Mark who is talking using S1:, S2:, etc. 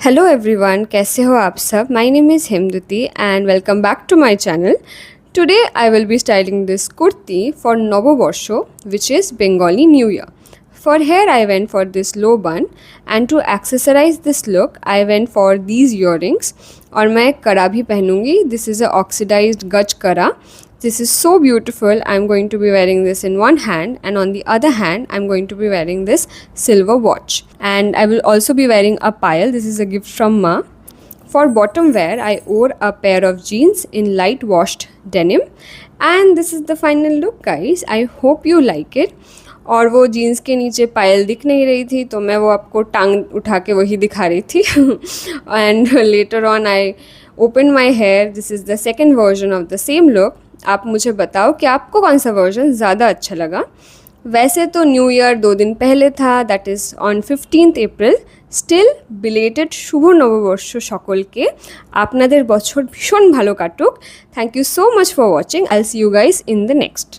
S1: Hello everyone, कैसे हो आप सब। My name is Hemdati and welcome back to my channel. Today I will be styling this kurti for Noboborsho, which is Bengali New Year. For hair I went for this low bun, and to accessorize this look I went for these earrings. और मैं कड़ा भी पहनूंगी. This is a oxidized gaj kara. This is so beautiful. I'm going to be wearing this in one hand, and on the other hand I'm going to be wearing this silver watch, and I will also be wearing a pile. This is a gift from Ma. For bottom wear I wore a pair of jeans in light washed denim, and this is the final look guys. I hope you like it. और वो jeans के नीचे पायल दिख नहीं रही थी तो मैं वो आपको टांग उठा के वही दिखा रही थी. And later on I open my hair. This is the second version of the same look. आप मुझे बताओ कि आपको कौन सा वर्जन ज़्यादा अच्छा लगा. वैसे तो न्यू ईयर 2 दिन पहले था, that is on 15th April. Still belated শুভ নববর্ষ সকলকে. আপনাদের বছর ভীষণ ভালো কাটুক. Thank you so much for watching. I'll see you guys in the next.